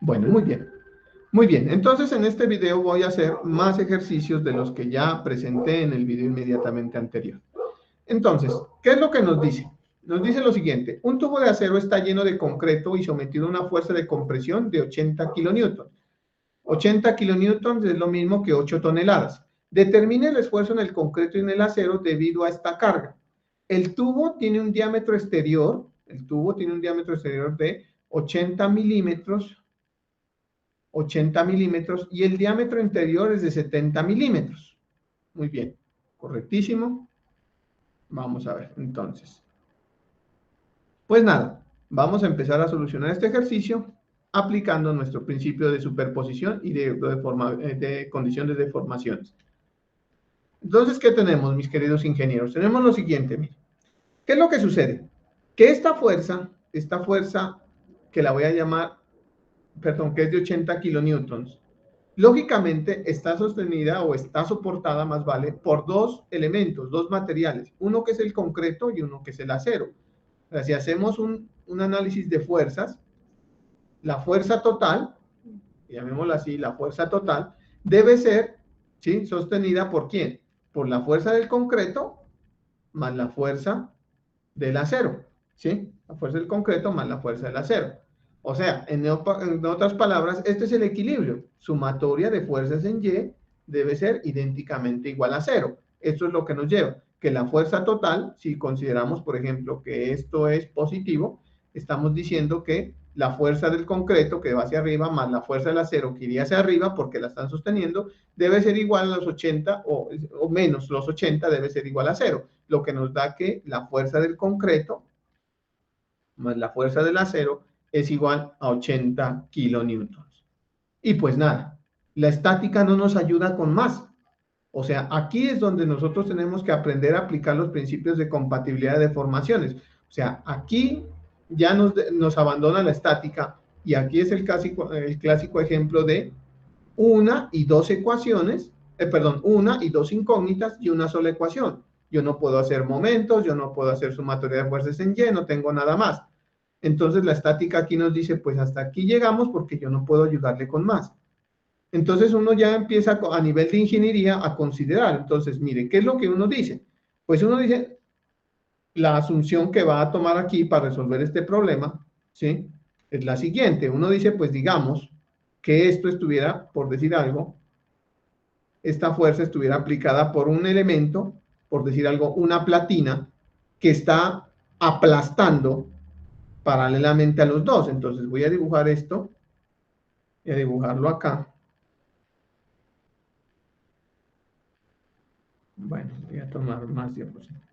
Bueno, muy bien. Muy bien, entonces en este video voy a hacer más ejercicios de los que ya presenté en el video inmediatamente anterior. Entonces, ¿qué es lo que nos dice? Nos dice lo siguiente: un tubo de acero está lleno de concreto y sometido a una fuerza de compresión de 80 kilonewtons. 80 kilonewtons es lo mismo que 8 toneladas. Determine el esfuerzo en el concreto y en el acero debido a esta carga. El tubo tiene un diámetro exterior, de 80 milímetros, y el diámetro interior es de 70 milímetros. Muy bien, correctísimo. Vamos a ver, entonces. Pues nada, vamos a empezar a solucionar este ejercicio aplicando nuestro principio de superposición y de condición de deformaciones. Entonces, ¿qué tenemos, mis queridos ingenieros? Tenemos lo siguiente, miren. ¿Qué es lo que sucede? Que esta fuerza que la voy a llamar, perdón, que es de 80 kilonewtons, lógicamente está sostenida o está soportada, más vale, por dos elementos, dos materiales, uno que es el concreto y uno que es el acero. O sea, si hacemos un análisis de fuerzas, la fuerza total, llamémosla así, la fuerza total, debe ser, ¿sí?, sostenida por ¿quién? Por la fuerza del concreto más la fuerza del acero, ¿sí? La fuerza del concreto más la fuerza del acero. O sea, en otras palabras, este es el equilibrio. Sumatoria de fuerzas en Y debe ser idénticamente igual a cero. Esto es lo que nos lleva, que la fuerza total, si consideramos, por ejemplo, que esto es positivo, estamos diciendo que la fuerza del concreto que va hacia arriba más la fuerza del acero que iría hacia arriba porque la están sosteniendo, debe ser igual a los 80 o menos los 80, debe ser igual a cero, lo que nos da que la fuerza del concreto más la fuerza del acero es igual a 80 kilonewtons. Y pues nada, la estática no nos ayuda con más. O sea, aquí es donde nosotros tenemos que aprender a aplicar los principios de compatibilidad de deformaciones. O sea, aquí ya nos abandona la estática y aquí es el clásico ejemplo de una y dos ecuaciones, una y dos incógnitas y una sola ecuación. Yo no puedo hacer momentos, yo no puedo hacer sumatoria de fuerzas en Y, no tengo nada más. Entonces la estática aquí nos dice, pues hasta aquí llegamos porque yo no puedo ayudarle con más. Entonces uno ya empieza a nivel de ingeniería a considerar. Entonces, mire, ¿qué es lo que uno dice? Pues uno dice, la asunción que va a tomar aquí para resolver este problema, ¿sí?, es la siguiente. Uno dice, pues digamos que esto estuviera, por decir algo, esta fuerza estuviera aplicada por un elemento, por decir algo, una platina, que está aplastando paralelamente a los dos. Entonces voy a dibujar esto, y a dibujarlo acá. Bueno, voy a tomar más diapositivas.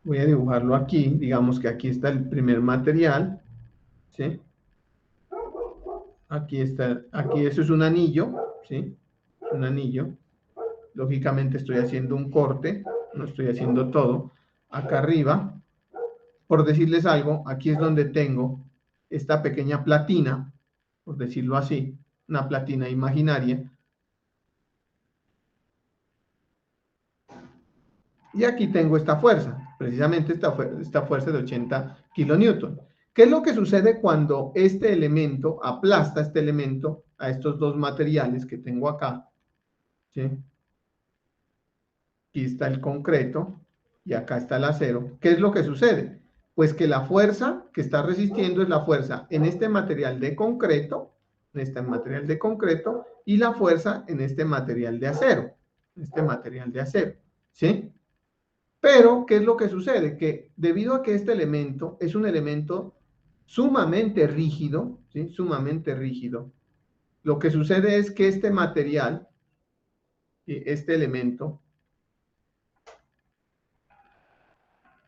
Voy a dibujarlo aquí, digamos que aquí está el primer material, ¿sí? Aquí está, aquí eso es un anillo, ¿sí? Un anillo. Lógicamente estoy haciendo un corte, no estoy haciendo todo. Acá arriba, por decirles algo, aquí es donde tengo esta pequeña platina, por decirlo así, una platina imaginaria. Y aquí tengo esta fuerza, precisamente esta fuerza de 80 kilonewton. ¿Qué es lo que sucede cuando este elemento aplasta este elemento a estos dos materiales que tengo acá? ¿Sí? Aquí está el concreto y acá está el acero. ¿Qué es lo que sucede? Pues que la fuerza que está resistiendo es la fuerza en este material de concreto, y la fuerza en este material de acero, ¿sí? Pero, ¿qué es lo que sucede? Que debido a que este elemento es un elemento sumamente rígido, ¿sí?, sumamente rígido, lo que sucede es que este material, este elemento,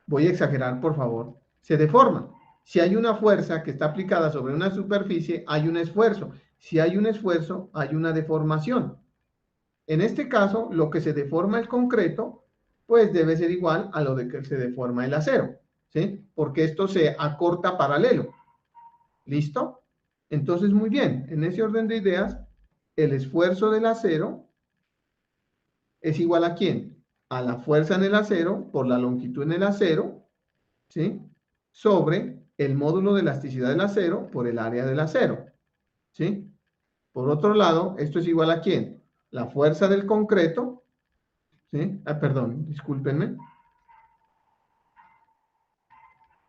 voy a exagerar por favor, se deforma. Si hay una fuerza que está aplicada sobre una superficie, hay un esfuerzo. Si hay un esfuerzo, hay una deformación. En este caso, lo que se deforma el concreto, pues debe ser igual a lo de que se deforma el acero, ¿sí? Porque esto se acorta paralelo. ¿Listo? Entonces, muy bien, en ese orden de ideas, el esfuerzo del acero es igual ¿a quién? A la fuerza en el acero por la longitud en el acero, ¿sí? sobre el módulo de elasticidad del acero por el área del acero, ¿sí? Por otro lado, esto es igual a ¿quién? La fuerza del concreto, ¿sí? Perdón, discúlpenme.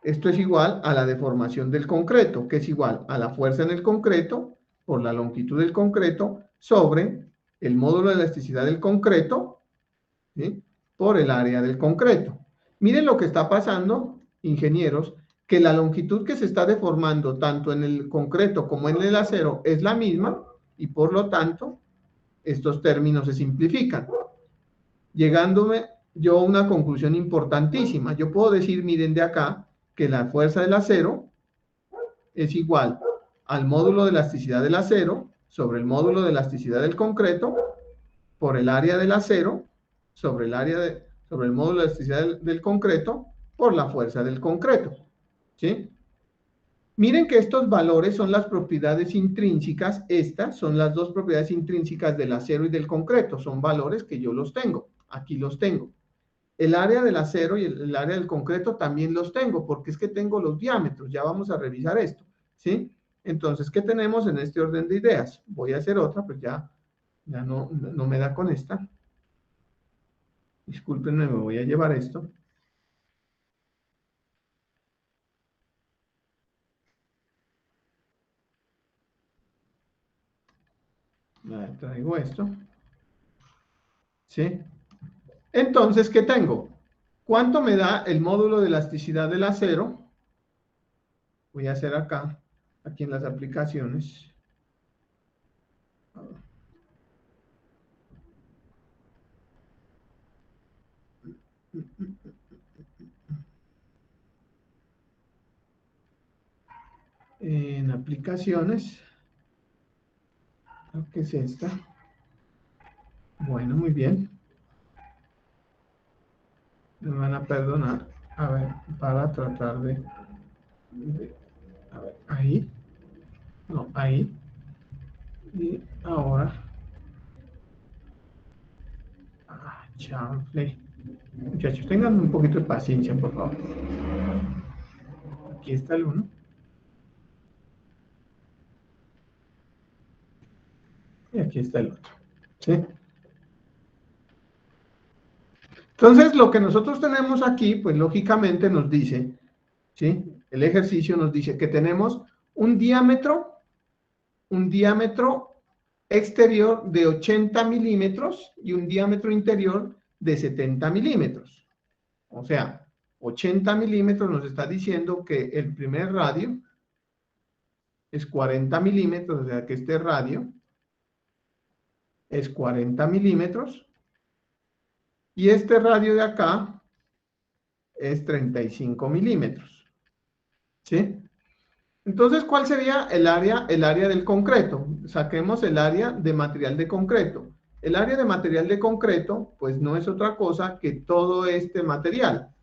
Esto es igual a la deformación del concreto, que es igual a la fuerza en el concreto por la longitud del concreto sobre el módulo de elasticidad del concreto, ¿sí? Por el área del concreto. Miren lo que está pasando, ingenieros, que la longitud que se está deformando tanto en el concreto como en el acero es la misma y por lo tanto estos términos se simplifican. Llegándome yo a una conclusión importantísima. Yo puedo decir, miren de acá, que la fuerza del acero es igual al módulo de elasticidad del acero sobre el módulo de elasticidad del concreto por el área del acero sobre sobre el módulo de elasticidad del concreto por la fuerza del concreto, ¿sí? Miren que estos valores son las propiedades intrínsecas, estas son las dos propiedades intrínsecas del acero y del concreto, son valores que yo los tengo, aquí los tengo. El área del acero y el área del concreto también los tengo, porque es que tengo los diámetros, ya vamos a revisar esto, ¿sí? Entonces, ¿qué tenemos en este orden de ideas? Voy a hacer otra, pues ya no me da con esta. Discúlpenme, me voy a llevar esto. Traigo esto, ¿sí? Entonces, ¿qué tengo? ¿Cuánto me da el módulo de elasticidad del acero? Voy a hacer acá, aquí en las aplicaciones. En aplicaciones, creo que es esta. Bueno, muy bien. Me van a perdonar. A ver, para tratar a ver, ahí. No, ahí. Y ahora. Ah, chanfle. Muchachos, tengan un poquito de paciencia, por favor. Aquí está el uno. Y aquí está el otro. ¿Sí? Entonces, lo que nosotros tenemos aquí, pues lógicamente nos dice, ¿sí? El ejercicio nos dice que tenemos un diámetro exterior de 80 milímetros y un diámetro interior de 70 milímetros. O sea, 80 milímetros nos está diciendo que el primer radio es 40 milímetros, o sea que este radio es 40 milímetros y este radio de acá es 35 milímetros. ¿Sí? Entonces, ¿cuál sería el área del concreto? Saquemos el área de material de concreto. El área de material de concreto, pues no es otra cosa que todo este material,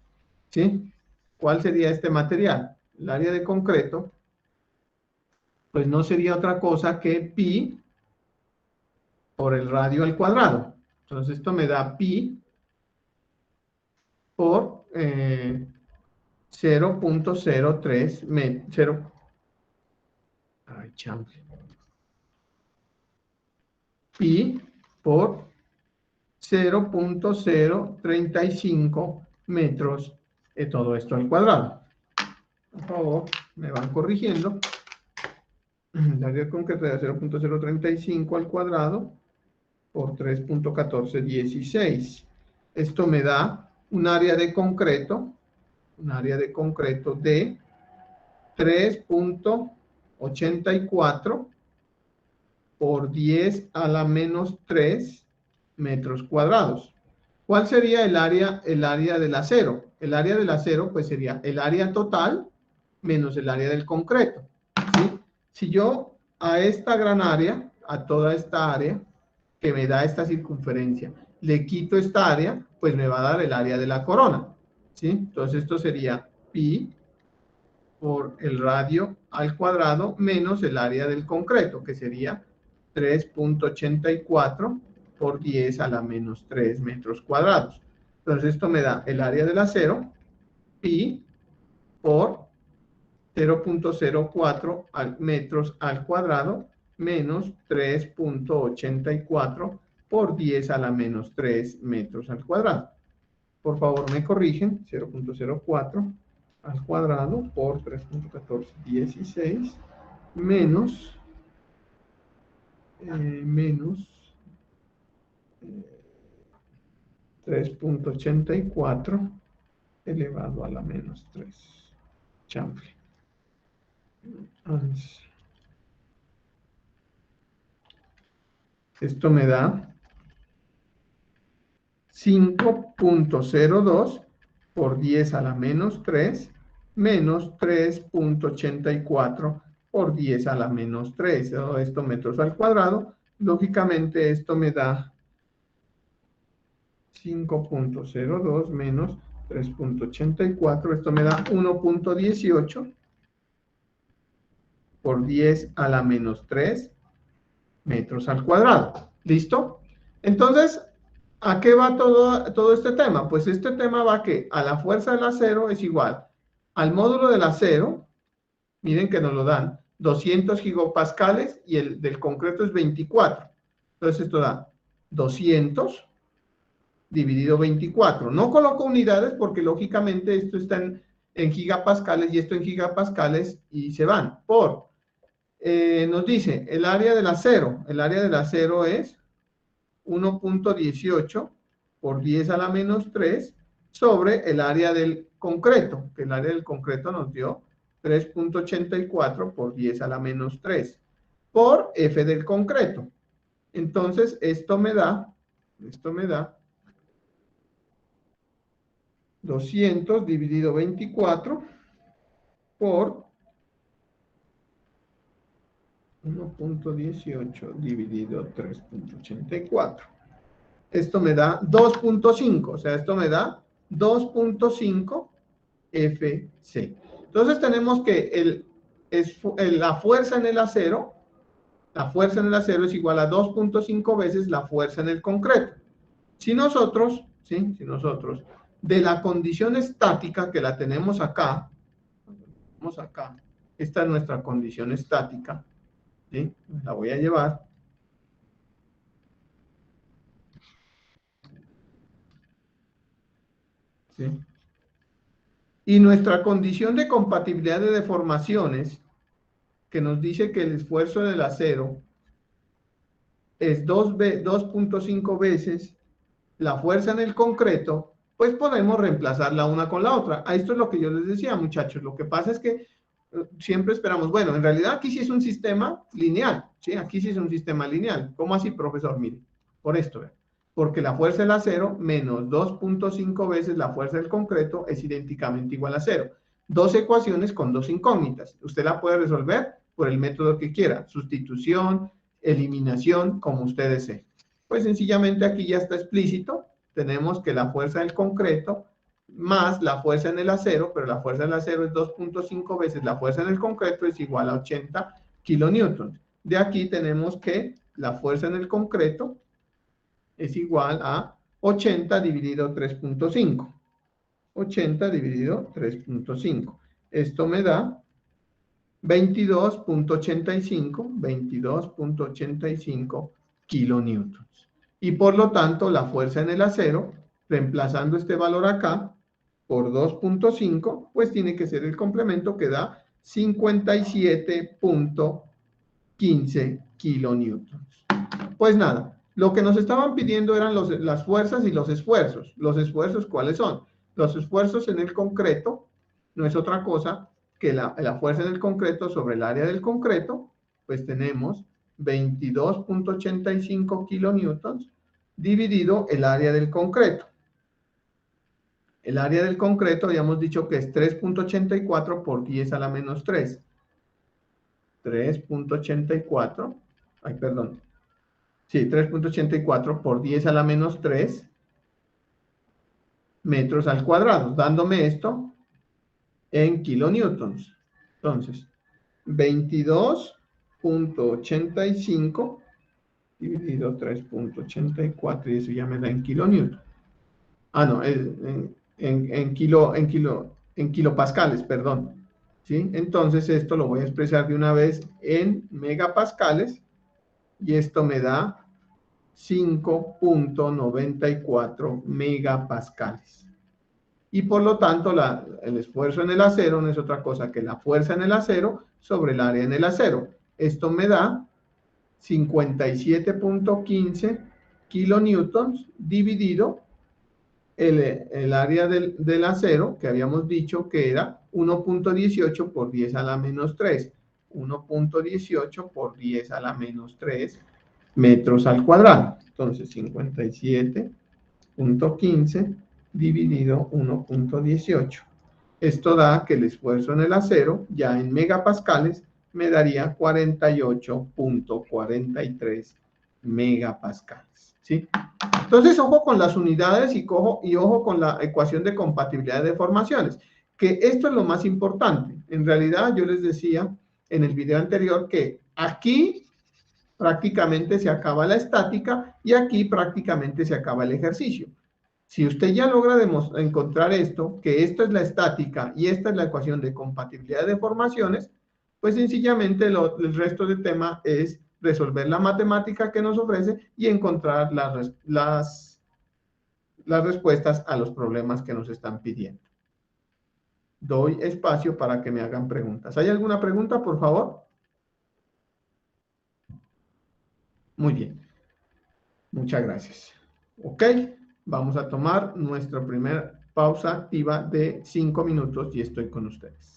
¿sí? ¿Cuál sería este material? El área de concreto, pues no sería otra cosa que pi por el radio al cuadrado. Entonces, esto me da pi por 0.03 metros. Ay, chamble. Pi por 0.035 metros de todo esto al cuadrado. Por favor, me van corrigiendo. El área concreta de 0.035 al cuadrado por 3.1416. Esto me da un área de concreto de 3.84 por 10 a la menos 3 metros cuadrados. ¿Cuál sería el área del acero? El área del acero pues sería el área total menos el área del concreto, ¿sí? Si yo a esta gran área, a toda esta área que me da esta circunferencia, le quito esta área, pues me va a dar el área de la corona, ¿sí? Entonces esto sería pi por el radio al cuadrado menos el área del concreto, que sería 3.84 por 10 a la menos 3 metros cuadrados. Entonces esto me da el área del acero, pi por 0.04 metros al cuadrado menos 3.84 por 10 a la menos 3 metros al cuadrado. Por favor, me corrigen. 0.04 al cuadrado por 3.1416 menos 3.84 elevado a la menos 3. Chanfle. Esto me da 5.02 por 10 a la menos 3 menos 3.84 por 10 a la menos 3. Esto metros al cuadrado. Lógicamente esto me da 5.02 menos 3.84. Esto me da 1.18 por 10 a la menos 3 metros al cuadrado. ¿Listo? Entonces, ¿a qué va todo este tema? Pues este tema va que a la fuerza del acero es igual al módulo del acero, miren que nos lo dan, 200 gigapascales y el del concreto es 24. Entonces esto da 200 dividido 24. No coloco unidades porque lógicamente esto está en gigapascales y esto en gigapascales y se van por... nos dice el área del acero. El área del acero es 1.18 por 10 a la menos 3 sobre el área del concreto, que el área del concreto nos dio 3.84 por 10 a la menos 3 por F del concreto. Entonces, esto me da 200 dividido 24 por 1.18 dividido 3.84. Esto me da 2.5, o sea, esto me da 2.5 FC. Entonces tenemos que la fuerza en el acero, es igual a 2.5 veces la fuerza en el concreto. Si nosotros, de la condición estática que la tenemos acá, esta es nuestra condición estática, ¿sí? La voy a llevar. ¿Sí? Y nuestra condición de compatibilidad de deformaciones, que nos dice que el esfuerzo del acero es 2.5 veces la fuerza en el concreto, pues podemos reemplazarla una con la otra. A esto es lo que yo les decía, muchachos. Lo que pasa es que siempre esperamos, bueno, en realidad aquí sí es un sistema lineal, ¿sí? Aquí sí es un sistema lineal. ¿Cómo así, profesor? Mire, por esto, porque la fuerza del acero menos 2.5 veces la fuerza del concreto es idénticamente igual a 0. Dos ecuaciones con dos incógnitas. Usted la puede resolver por el método que quiera, sustitución, eliminación, como usted desee. Pues sencillamente aquí ya está explícito. Tenemos que la fuerza del concreto más la fuerza en el acero, pero la fuerza en el acero es 2.5 veces la fuerza en el concreto, es igual a 80 kilonewtons. De aquí tenemos que la fuerza en el concreto es igual a 80 dividido 3.5. 80 dividido 3.5. Esto me da 22.85 kilonewtons. Y por lo tanto, la fuerza en el acero, reemplazando este valor acá por 2.5, pues tiene que ser el complemento que da 57.15 kilonewtons. Pues nada, lo que nos estaban pidiendo eran las fuerzas y los esfuerzos. ¿Los esfuerzos cuáles son? Los esfuerzos en el concreto no es otra cosa que la fuerza en el concreto sobre el área del concreto, pues tenemos 22.85 kilonewtons dividido el área del concreto. El área del concreto habíamos dicho que es 3.84 por 10 a la menos 3. 3.84, ay, perdón. Sí, 3.84 por 10 a la menos 3 metros al cuadrado, dándome esto en kilonewtons. Entonces, 22.85 dividido 3.84 y eso ya me da en kilonewton. Ah, no, en kilopascales, perdón. ¿sí? Entonces esto lo voy a expresar de una vez en megapascales y esto me da 5.94 megapascales. Y por lo tanto, el esfuerzo en el acero no es otra cosa que la fuerza en el acero sobre el área en el acero. Esto me da 57.15 kilonewtons dividido el área del acero, que habíamos dicho que era 1.18 por 10 a la menos 3. 1.18 por 10 a la menos 3 metros al cuadrado. Entonces, 57.15 dividido 1.18. Esto da que el esfuerzo en el acero, ya en megapascales, me daría 48.43 megapascales. ¿Sí? Entonces, ojo con las unidades y ojo con la ecuación de compatibilidad de deformaciones, que esto es lo más importante. En realidad, yo les decía en el video anterior que aquí prácticamente se acaba la estática y aquí prácticamente se acaba el ejercicio. Si usted ya logra encontrar esto, que esto es la estática y esta es la ecuación de compatibilidad de deformaciones, pues sencillamente el resto del tema es resolver la matemática que nos ofrece y encontrar las respuestas a los problemas que nos están pidiendo. Doy espacio para que me hagan preguntas. ¿Hay alguna pregunta, por favor? Muy bien. Muchas gracias. Ok, vamos a tomar nuestra primera pausa activa de 5 minutos y estoy con ustedes.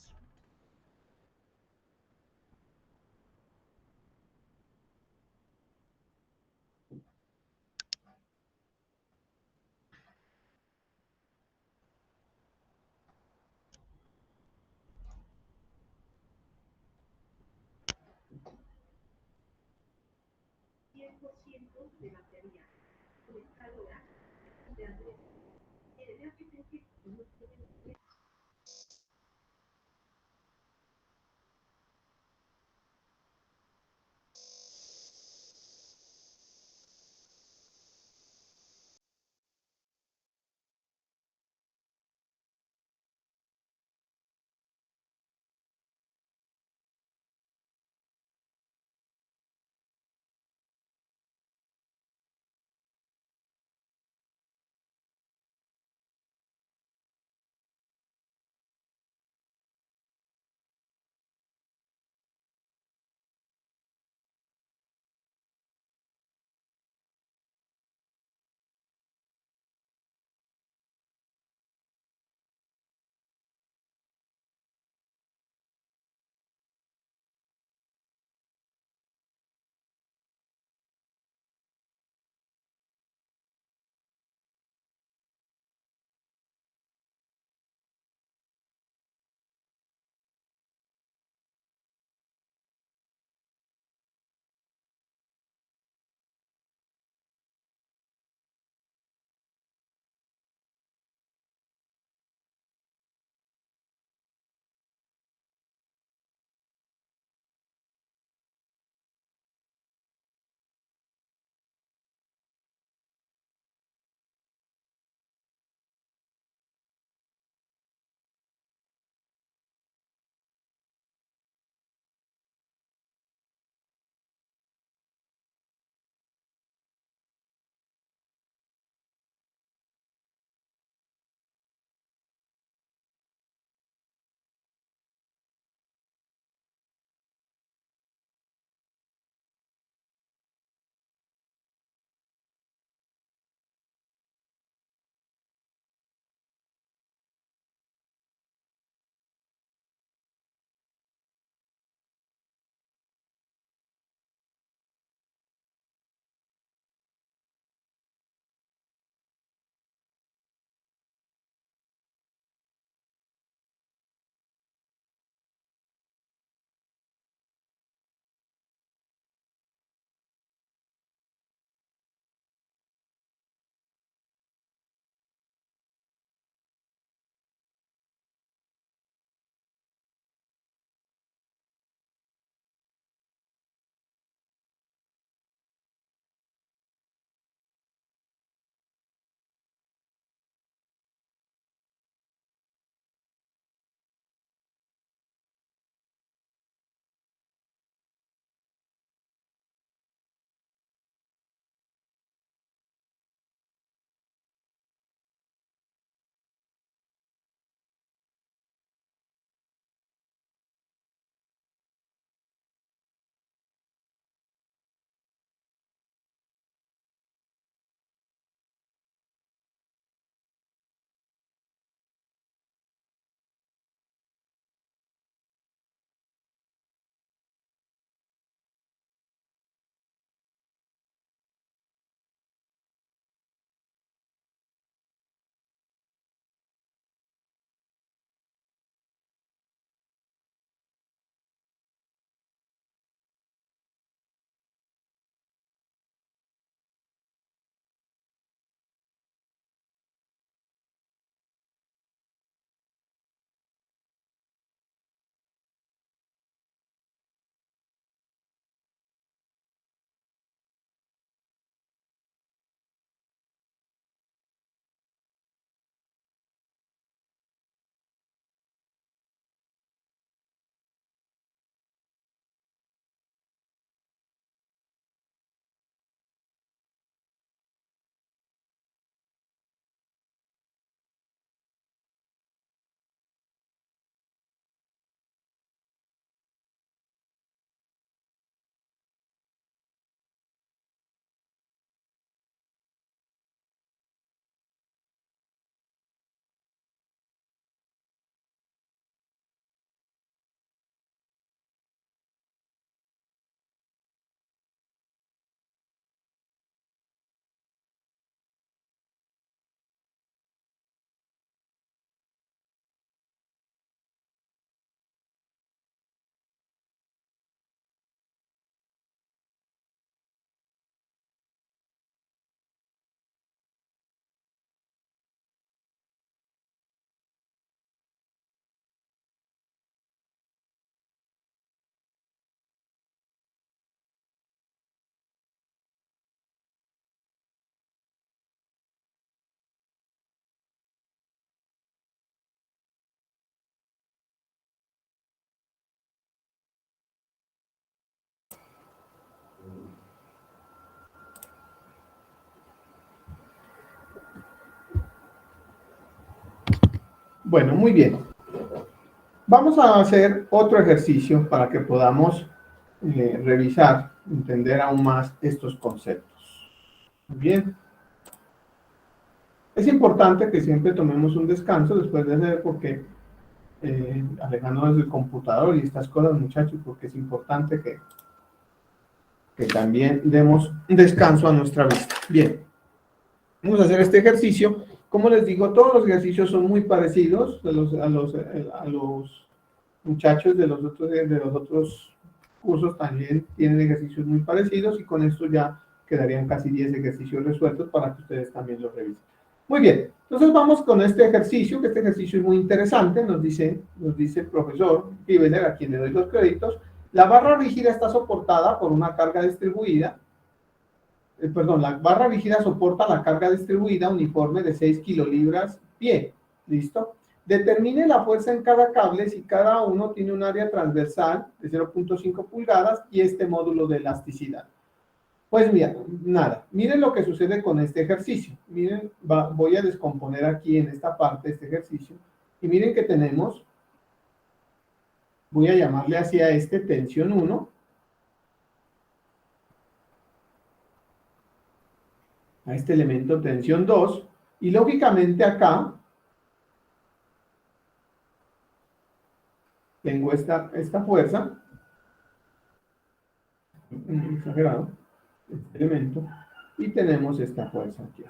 Bueno, muy bien. Vamos a hacer otro ejercicio para que podamos revisar, entender aún más estos conceptos. Muy bien. Es importante que siempre tomemos un descanso después de hacer, porque alejándonos del computador y estas cosas, muchachos, porque es importante que también demos descanso a nuestra vista. Bien, vamos a hacer este ejercicio. Como les digo, todos los ejercicios son muy parecidos a los muchachos de los otros cursos también tienen ejercicios muy parecidos, y con esto ya quedarían casi 10 ejercicios resueltos para que ustedes también los revisen. Muy bien, entonces vamos con este ejercicio, que este ejercicio es muy interesante. Nos dice el profesor Pivener, a quien le doy los créditos: la barra rígida está soportada por una carga distribuida, la barra rígida soporta la carga distribuida uniforme de 6 kilolibras pie. ¿Listo? Determine la fuerza en cada cable si cada uno tiene un área transversal de 0.5 pulgadas y este módulo de elasticidad. Pues mira, nada, miren lo que sucede con este ejercicio. Miren, voy a descomponer aquí en esta parte este ejercicio, y miren que tenemos, voy a llamarle así a este tensión 1, a este elemento tensión 2, y lógicamente acá tengo esta fuerza, exagerado, este elemento, y tenemos esta fuerza aquí.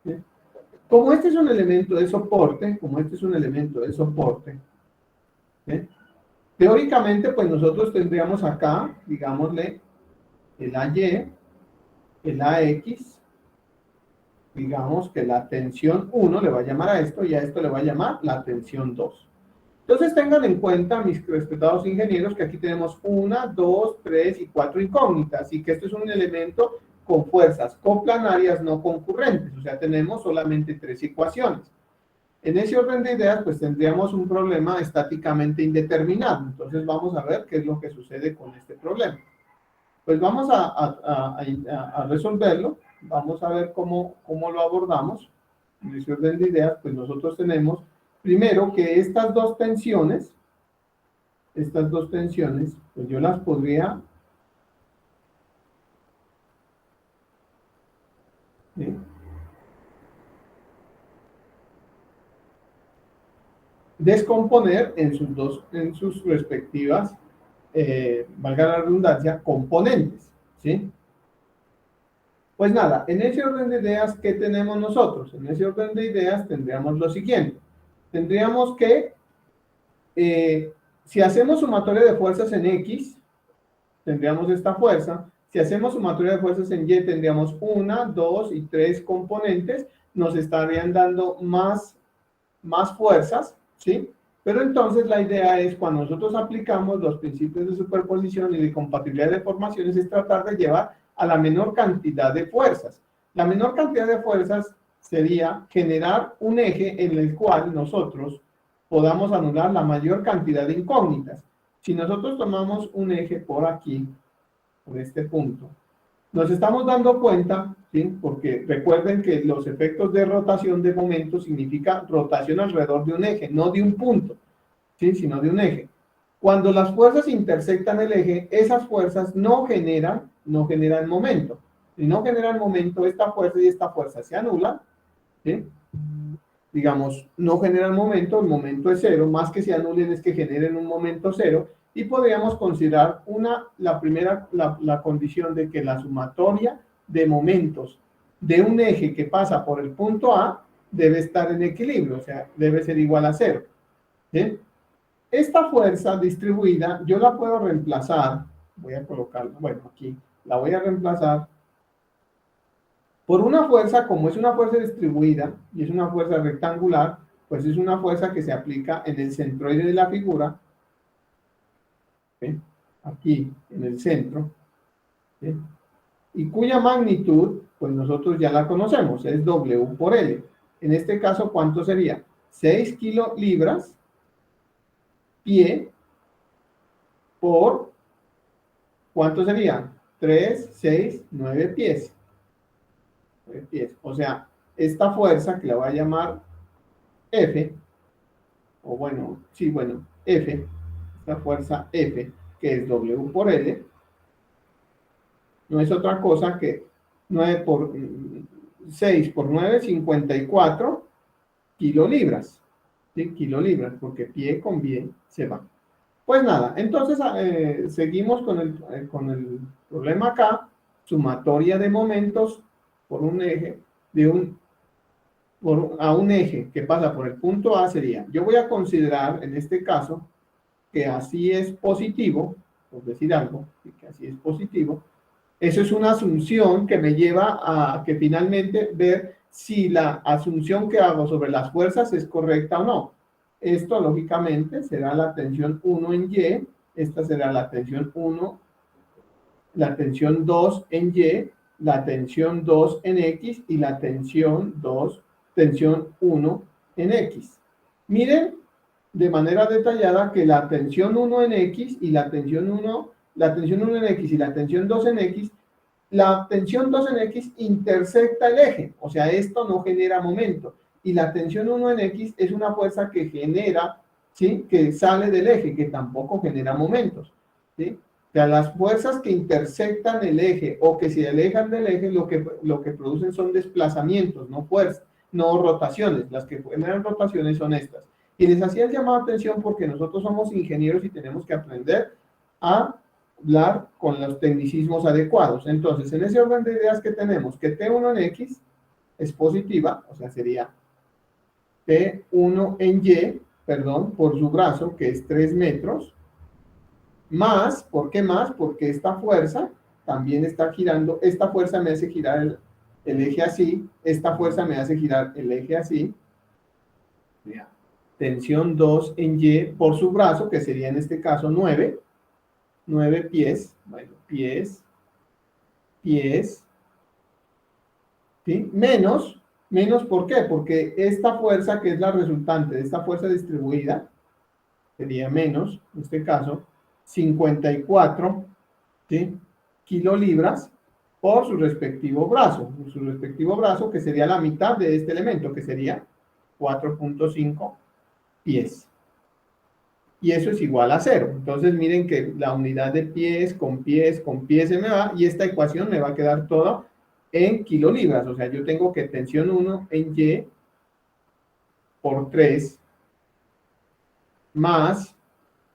¿Sí? Como este es un elemento de soporte, ¿sí? Teóricamente, pues nosotros tendríamos acá, digámosle, el AY, el AX, digamos que la tensión 1 le va a llamar a esto, y a esto le va a llamar la tensión 2. Entonces tengan en cuenta, mis respetados ingenieros, que aquí tenemos 1, 2, 3 y 4 incógnitas, y que esto es un elemento con fuerzas coplanarias no concurrentes, o sea, tenemos solamente 3 ecuaciones. En ese orden de ideas, pues tendríamos un problema estáticamente indeterminado. Entonces vamos a ver qué es lo que sucede con este problema. Pues vamos a resolverlo. Vamos a ver cómo lo abordamos. En ese orden de ideas, pues nosotros tenemos primero que estas dos tensiones, pues yo las podría, ¿sí?, descomponer en sus respectivas, valga la redundancia, componentes, ¿sí? Pues nada, en ese orden de ideas, ¿qué tenemos nosotros? En ese orden de ideas tendríamos lo siguiente. Tendríamos que, si hacemos sumatoria de fuerzas en X, tendríamos esta fuerza. Si hacemos sumatoria de fuerzas en Y, tendríamos 1, 2 y 3 componentes. Nos estarían dando más fuerzas, ¿sí? Pero entonces la idea es, cuando nosotros aplicamos los principios de superposición y de compatibilidad de formaciones, es tratar de llevar a la menor cantidad de fuerzas. La menor cantidad de fuerzas sería generar un eje en el cual nosotros podamos anular la mayor cantidad de incógnitas. Si nosotros tomamos un eje por aquí, por este punto, nos estamos dando cuenta, ¿sí?, porque recuerden que los efectos de rotación de momento significa rotación alrededor de un eje, no de un punto, ¿sí?, sino de un eje. Cuando las fuerzas intersectan el eje, esas fuerzas no generan momento. Si no generan momento, esta fuerza y esta fuerza se anulan, ¿sí? Digamos, no generan momento, el momento es cero, más que se anulen es que generen un momento cero, y podríamos considerar la condición de que la sumatoria de momentos de un eje que pasa por el punto A debe estar en equilibrio, o sea, debe ser igual a cero, ¿sí? Esta fuerza distribuida yo la puedo reemplazar, voy a colocarla, bueno, aquí la voy a reemplazar por una fuerza. Como es una fuerza distribuida y es una fuerza rectangular, pues es una fuerza que se aplica en el centroide de la figura, ¿sí?, aquí en el centro, ¿sí?, y cuya magnitud, pues nosotros ya la conocemos, es W por L. En este caso, ¿cuánto sería? 6 kilolibras pie por, ¿cuánto sería? 3, 6, 9 pies. pies. O sea, esta fuerza que la voy a llamar F, o bueno, sí, bueno, F, esta fuerza F, que es W por L, no es otra cosa que 9 por 6 por 9, 54 kilolibras. ¿Sí? Kilolibras, porque pie con pie se va. Pues nada, entonces seguimos con el problema acá, sumatoria de momentos por un eje, a un eje que pasa por el punto A sería, yo voy a considerar en este caso que así es positivo, por decir algo, que así es positivo. Eso es una asunción que me lleva a que finalmente ver si la asunción que hago sobre las fuerzas es correcta o no. Esto, lógicamente, será la tensión 1 en Y, esta será la tensión 1, la tensión 2 en Y, la tensión 2 en X y la tensión 1 en X. Miren de manera detallada que la tensión 1 en X y la tensión 1 en X y la tensión 2 en X, la tensión 2 en X intersecta el eje, o sea, esto no genera momento. Y la tensión 1 en X es una fuerza que genera, ¿sí? Que sale del eje, que tampoco genera momentos, ¿sí? O sea, las fuerzas que intersectan el eje o que se alejan del eje, lo que producen son desplazamientos, no fuerzas, no rotaciones. Las que generan rotaciones son estas. Y les hacía el llamado a atención porque nosotros somos ingenieros y tenemos que aprender a hablar con los tecnicismos adecuados. Entonces, en ese orden de ideas que tenemos, que T1 en X es positiva, o sea, sería T1 en Y, perdón, por su brazo, que es 3 metros, más, ¿por qué más? Porque esta fuerza también está girando, esta fuerza me hace girar el eje así, esta fuerza me hace girar el eje así, tensión 2 en Y por su brazo, que sería en este caso 9 pies, bueno, pies, ¿sí? Menos, ¿por qué? Porque esta fuerza que es la resultante de esta fuerza distribuida, sería menos, en este caso, 54, ¿sí? Kilolibras por su respectivo brazo, que sería la mitad de este elemento, que sería 4.5 pies. Y eso es igual a 0. Entonces miren que la unidad de pies con pies se me va, y esta ecuación me va a quedar toda en kilolibras. O sea, yo tengo que tensión 1 en Y por 3 más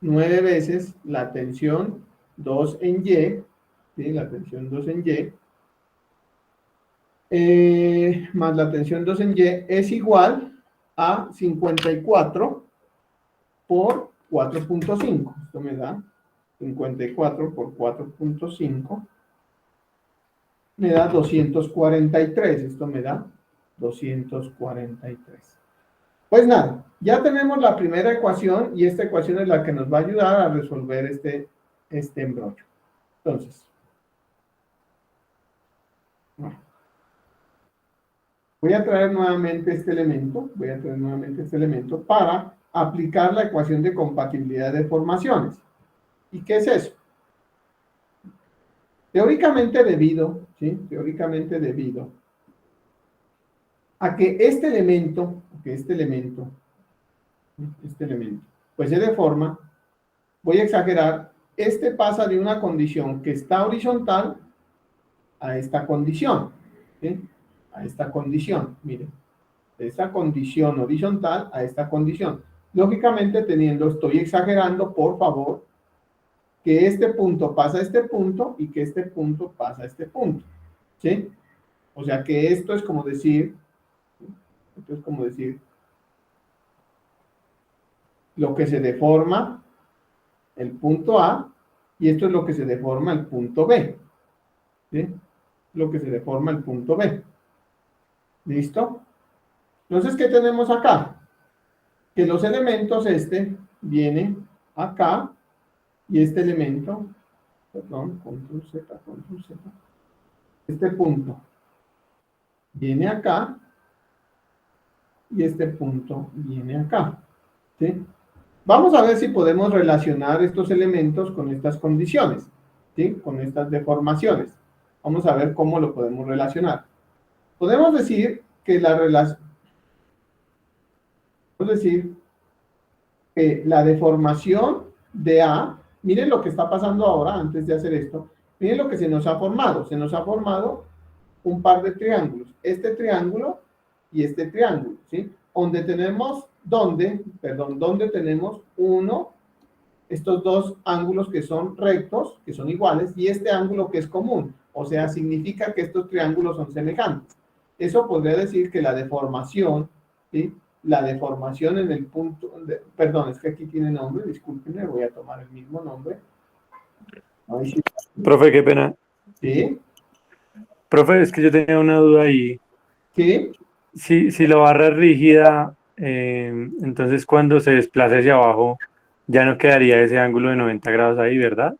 9 veces la tensión 2 en Y, ¿sí? La tensión 2 en Y, más la tensión 2 en Y es igual a 54 por 4.5. Esto me da 54 por 4.5. Me da 243. Esto me da 243. Pues nada, ya tenemos la primera ecuación y esta ecuación es la que nos va a ayudar a resolver este embrollo. Entonces, voy a traer nuevamente este elemento, para aplicar la ecuación de compatibilidad de formaciones. ¿Y qué es eso? Teóricamente debido, ¿sí? Teóricamente debido a que este elemento, pues se deforma, voy a exagerar, este pasa de una condición que está horizontal a esta condición, ¿sí? A esta condición, miren, de esta condición horizontal a esta condición. Lógicamente estoy exagerando, por favor, que este punto pasa a este punto y que este punto pasa a este punto, ¿sí? O sea que esto es como decir, lo que se deforma el punto A, y esto es lo que se deforma el punto B, ¿sí? Lo que se deforma el punto B. ¿Listo? Entonces, ¿qué tenemos acá? Que los elementos, viene acá, y este elemento, perdón, control Z, este punto viene acá, y este punto viene acá, ¿sí? Vamos a ver si podemos relacionar estos elementos con estas condiciones, ¿sí? Con estas deformaciones. Vamos a ver cómo lo podemos relacionar. Podemos decir que la relación, podemos decir que la deformación de A, miren lo que está pasando ahora antes de hacer esto, miren lo que se nos ha formado. Se nos ha formado un par de triángulos, este triángulo y este triángulo, ¿sí? Donde tenemos, donde tenemos uno, estos dos ángulos que son rectos, que son iguales, y este ángulo que es común, o sea, significa que estos triángulos son semejantes. Eso podría decir que la deformación, ¿sí? La deformación en el punto, perdón, es que aquí tiene nombre, discúlpenme, voy a tomar el mismo nombre. Ahí sí. Profe, qué pena. ¿Sí? Profe, es que yo tenía una duda ahí. ¿Sí? Si la barra es rígida, entonces cuando se desplace hacia abajo, ya no quedaría ese ángulo de 90 grados ahí, ¿verdad?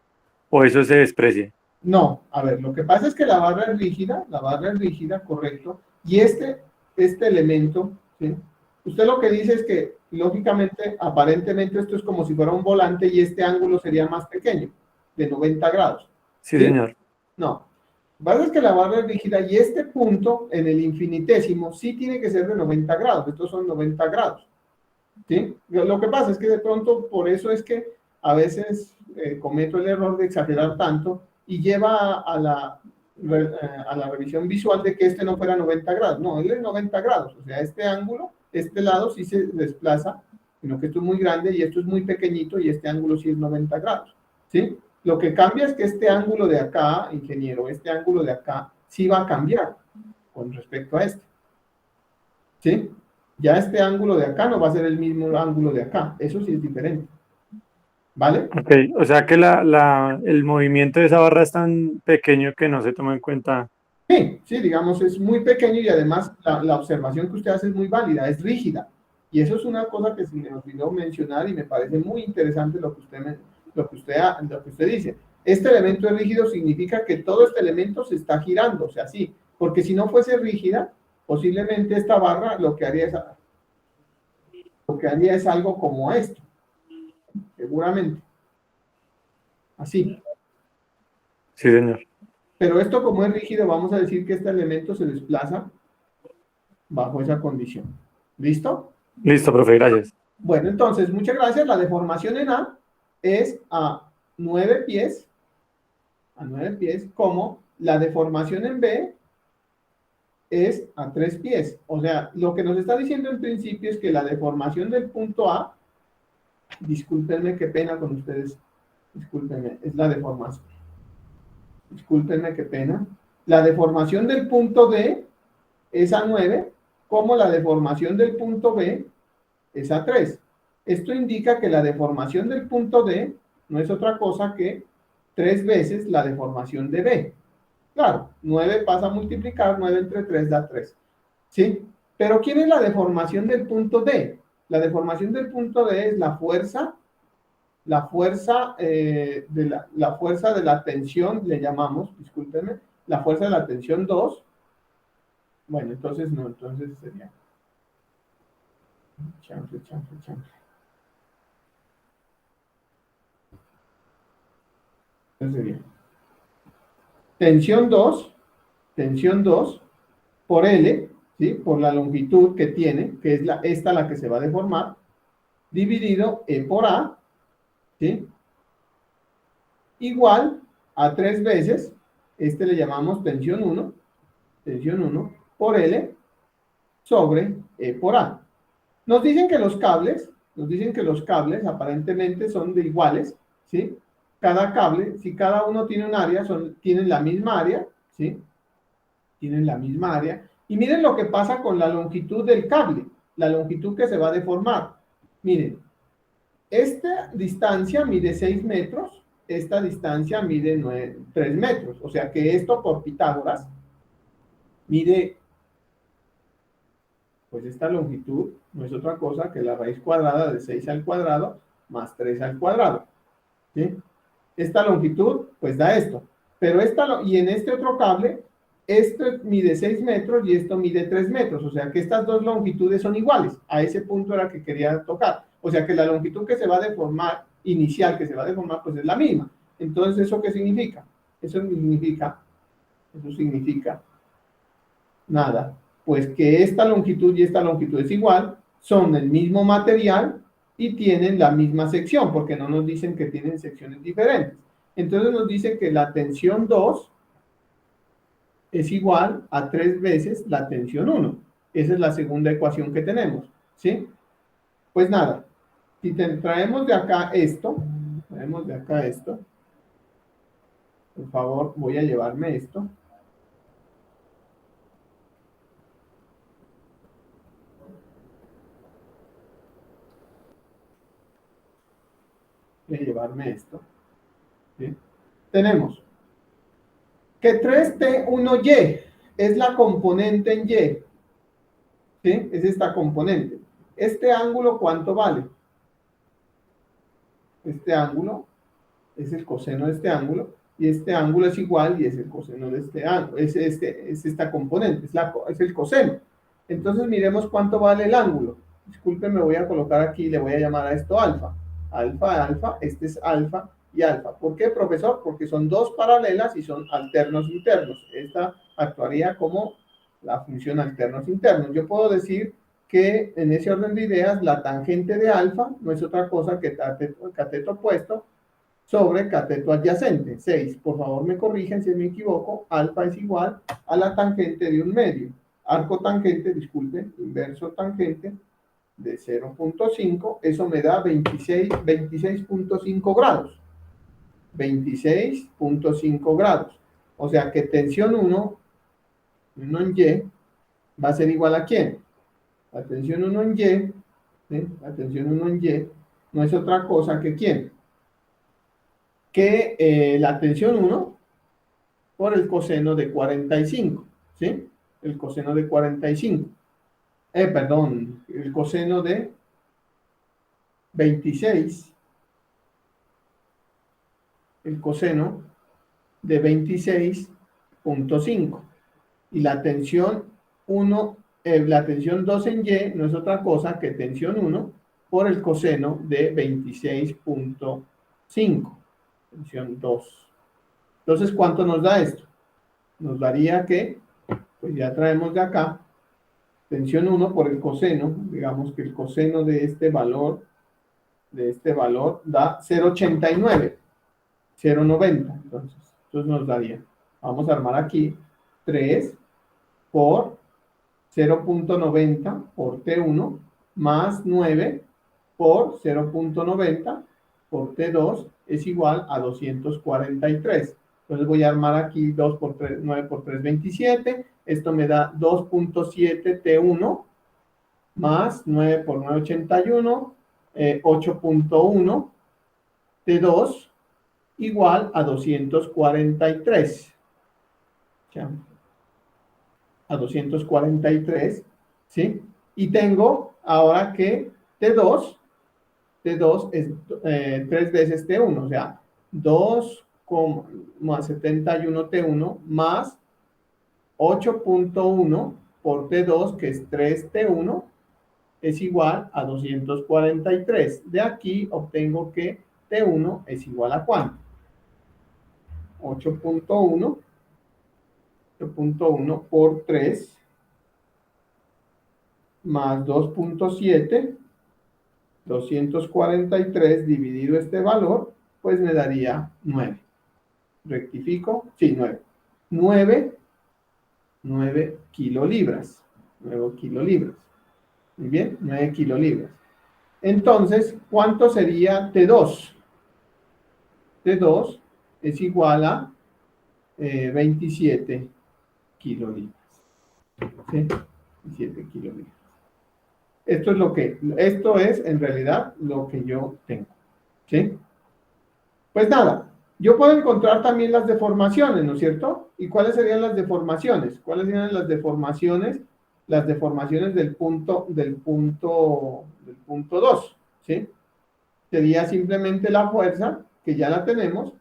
¿O eso se desprecia? No, a ver, lo que pasa es que la barra es rígida, correcto, y este elemento, ¿sí? Usted lo que dice es que, lógicamente, aparentemente esto es como si fuera un volante y este ángulo sería más pequeño, de 90 grados, Sí, ¿sí? señor. No, lo que pasa es que la barra es rígida y este punto en el infinitésimo sí tiene que ser de 90 grados, estos son 90 grados, ¿sí? Lo que pasa es que de pronto, por eso es que a veces cometo el error de exagerar tanto y lleva a la revisión visual de que este no fuera 90 grados. No, él es 90 grados, o sea, este ángulo, este lado sí se desplaza, sino que esto es muy grande y esto es muy pequeñito y este ángulo sí es 90 grados, ¿sí? Lo que cambia es que este ángulo de acá, ingeniero, este ángulo de acá, sí va a cambiar con respecto a este, ¿sí? Ya este ángulo de acá no va a ser el mismo ángulo de acá, eso sí es diferente, ¿vale? Ok, o sea que el movimiento de esa barra es tan pequeño que no se toma en cuenta. Sí, sí, digamos, es muy pequeño y además la observación que usted hace es muy válida, es rígida. Y eso es una cosa que se me olvidó mencionar y me parece muy interesante lo que usted dice. Este elemento es rígido significa que todo este elemento se está girando, o sea, sí, porque si no fuese rígida, posiblemente esta barra lo que haría es algo como esto, seguramente, así. Sí, señor. Pero esto como es rígido, vamos a decir que este elemento se desplaza bajo esa condición. ¿Listo? Listo, profe, gracias. Bueno, entonces, muchas gracias. La deformación en A es a 9 pies, como la deformación en B es a 3 pies. O sea, lo que nos está diciendo en principio es que la deformación del punto A, discúlpenme, qué pena con ustedes, discúlpenme, es la deformación. Discúlpenme, qué pena. La deformación del punto D es a 9, como la deformación del punto B es a 3. Esto indica que la deformación del punto D no es otra cosa que 3 veces la deformación de B. Claro, 9 pasa a multiplicar, 9 entre 3 da 3. ¿Sí? Pero ¿quién es la deformación del punto D? La deformación del punto D es la fuerza de la tensión, le llamamos, discúlpenme, la fuerza de la tensión 2. Bueno, entonces no, entonces sería chanfle. Entonces sería tensión 2 por L, ¿sí? Por la longitud que tiene, que es esta la que se va a deformar, dividido E por A, ¿sí? Igual a 3 veces, este le llamamos tensión 1 por L sobre E por A. Nos dicen que los cables aparentemente son de iguales, ¿sí? Cada cable, si cada uno tiene un área, tienen la misma área, ¿sí? Tienen la misma área. Y miren lo que pasa con la longitud del cable, la longitud que se va a deformar. Miren, esta distancia mide 6 metros, esta distancia mide 3 metros. O sea que esto por Pitágoras mide, pues esta longitud no es otra cosa que la raíz cuadrada de 6 al cuadrado más 3 al cuadrado. ¿Sí? Esta longitud, pues da esto. Pero y en este otro cable, esto mide 6 metros y esto mide 3 metros. O sea que estas dos longitudes son iguales. A ese punto era que quería tocar. O sea que la longitud que se va a deformar, inicial que se va a deformar, pues es la misma. Entonces, ¿eso qué significa? Eso significa Nada. Pues que esta longitud y esta longitud es igual, son el mismo material y tienen la misma sección, porque no nos dicen que tienen secciones diferentes. Entonces nos dice que la tensión 2 es igual a 3 veces la tensión 1. Esa es la segunda ecuación que tenemos, ¿sí? Pues nada, si traemos de acá esto, por favor, voy a llevarme esto. Voy a llevarme esto, ¿sí? Tenemos que 3T1Y es la componente en Y, ¿sí? Es esta componente. Este ángulo, ¿cuánto vale? Este ángulo es el coseno de este ángulo, y este ángulo es igual, y es el coseno de este ángulo, es esta componente, es el coseno. Entonces miremos cuánto vale el ángulo. Disculpen, me voy a colocar aquí, le voy a llamar a esto alfa. Alfa, alfa, este es alfa y alfa. ¿Por qué, profesor? Porque son dos paralelas y son alternos internos. Esta actuaría como la función alternos internos. Yo puedo decir que en ese orden de ideas, la tangente de alfa no es otra cosa que cateto opuesto sobre cateto adyacente. 6. Por favor, me corrigen si me equivoco. Alfa es igual a la tangente de un medio. Arco tangente, disculpen, inverso tangente de 0.5. Eso me da 26.5 grados. 26.5 grados. O sea que tensión 1 en Y, va a ser igual a ¿quién? La tensión 1 en Y, ¿sí? La tensión 1 en Y no es otra cosa que ¿quién? Que la tensión 1 por el coseno de 45, ¿sí? El coseno de 45. Perdón, el coseno de 26. El coseno de 26.5. Y la tensión 1, la tensión 2 en Y no es otra cosa que tensión 1 por el coseno de 26.5. Tensión 2. Entonces, ¿cuánto nos da esto? Nos daría que, pues ya traemos de acá, tensión 1 por el coseno, digamos que el coseno de este valor da 0.89, 0.90, entonces nos daría, vamos a armar aquí 3 por 0.90 por T1 más 9 por 0.90 por T2 es igual a 243. Entonces voy a armar aquí 2 por 3, 9 por 3, 27. Esto me da 2.7 T1 más 9 por 9, 81, 8.1 T2 igual a 243. Ya. A 243, ¿sí? Y tengo ahora que T2 es 3 veces T1, o sea, 2,71 T1 más 8.1 por T2, que es 3 T1, es igual a 243. De aquí obtengo que T1 es igual a ¿cuánto? 8.1 por 3 más 2.7, 243 dividido este valor, pues me daría 9. Rectifico, sí, 9. 9 kilolibras. 9 kilolibras. Muy bien, 9 kilolibras. Entonces, ¿cuánto sería T2? T2 es igual a 27 kilolibras. ¿Sí? 27 kilolibras. Esto es en realidad lo que yo tengo. ¿Sí? Pues nada, yo puedo encontrar también las deformaciones, ¿no es cierto? ¿Y cuáles serían las deformaciones? ¿Cuáles serían las deformaciones? Las deformaciones del punto 2, ¿sí? Sería simplemente la fuerza, que ya la tenemos,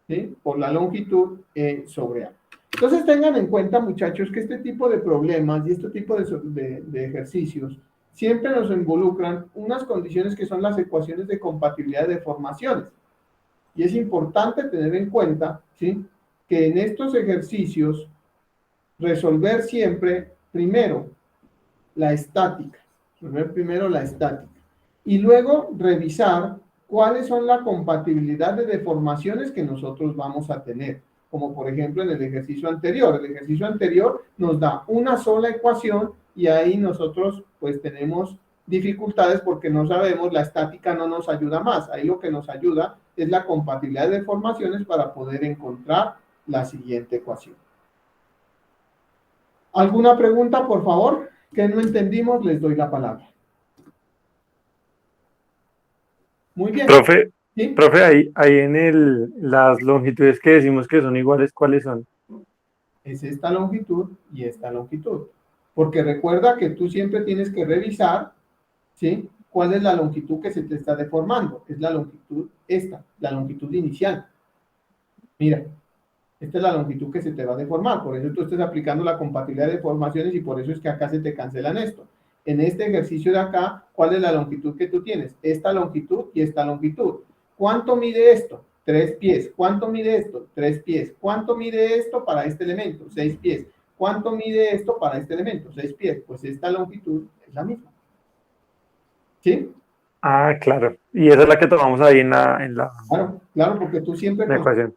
¿sí? Por la longitud sobre A. Entonces tengan en cuenta, muchachos, que este tipo de problemas y este tipo de ejercicios siempre nos involucran unas condiciones que son las ecuaciones de compatibilidad de deformaciones. Y es importante tener en cuenta, ¿sí?, que en estos ejercicios resolver siempre primero la estática, primero la estática, y luego revisar cuáles son la compatibilidad de deformaciones que nosotros vamos a tener, como por ejemplo en el ejercicio anterior. El ejercicio anterior nos da una sola ecuación y ahí nosotros pues tenemos dificultades porque no sabemos, la estática no nos ayuda más. Ahí lo que nos ayuda es la compatibilidad de deformaciones para poder encontrar la siguiente ecuación. ¿Alguna pregunta, por favor? Que no entendimos, les doy la palabra. Muy bien. Profe, ¿Sí? profe, ahí en las longitudes que decimos que son iguales, ¿cuáles son? Es esta longitud y esta longitud. Porque recuerda que tú siempre tienes que revisar, ¿sí?, cuál es la longitud que se te está deformando. Es la longitud esta, la longitud inicial. Mira, esta es la longitud que se te va a deformar. Por eso tú estás aplicando la compatibilidad de deformaciones y por eso es que acá se te cancelan esto. En este ejercicio de acá, ¿cuál es la longitud que tú tienes? Esta longitud y esta longitud. ¿Cuánto mide esto? 3 pies. ¿Cuánto mide esto? 3 pies. ¿Cuánto mide esto para este elemento? 6 pies. ¿Cuánto mide esto para este elemento? 6 pies. Pues esta longitud es la misma. ¿Sí? Ah, claro. Y esa es la que tomamos ahí en la Claro, claro, porque tú siempre ecuación.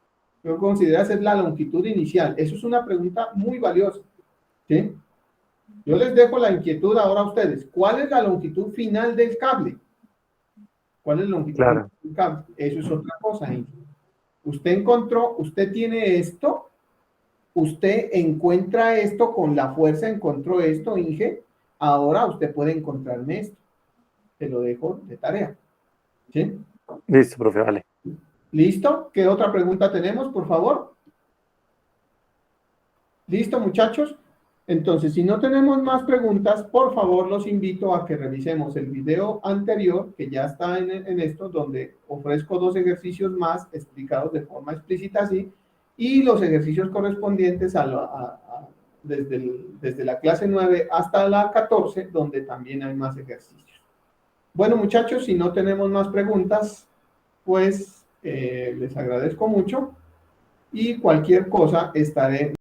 consideras es la longitud inicial. Eso es una pregunta muy valiosa. ¿Sí? Yo les dejo la inquietud ahora a ustedes. ¿Cuál es la longitud final del cable? ¿Cuál es la longitud Claro. final del cable? Eso es otra cosa, Inge. Usted encontró, usted tiene esto, usted encuentra esto con la fuerza, encontró esto, Inge. Ahora usted puede encontrarme esto. Te lo dejo de tarea. ¿Sí? Listo, profe, vale. ¿Listo? ¿Qué otra pregunta tenemos, por favor? ¿Listo, muchachos? Entonces, si no tenemos más preguntas, por favor, los invito a que revisemos el video anterior, que ya está en esto, donde ofrezco 2 ejercicios más explicados de forma explícita así, y los ejercicios correspondientes desde la clase 9 hasta la 14, donde también hay más ejercicios. Bueno, muchachos, si no tenemos más preguntas, pues les agradezco mucho y cualquier cosa estaré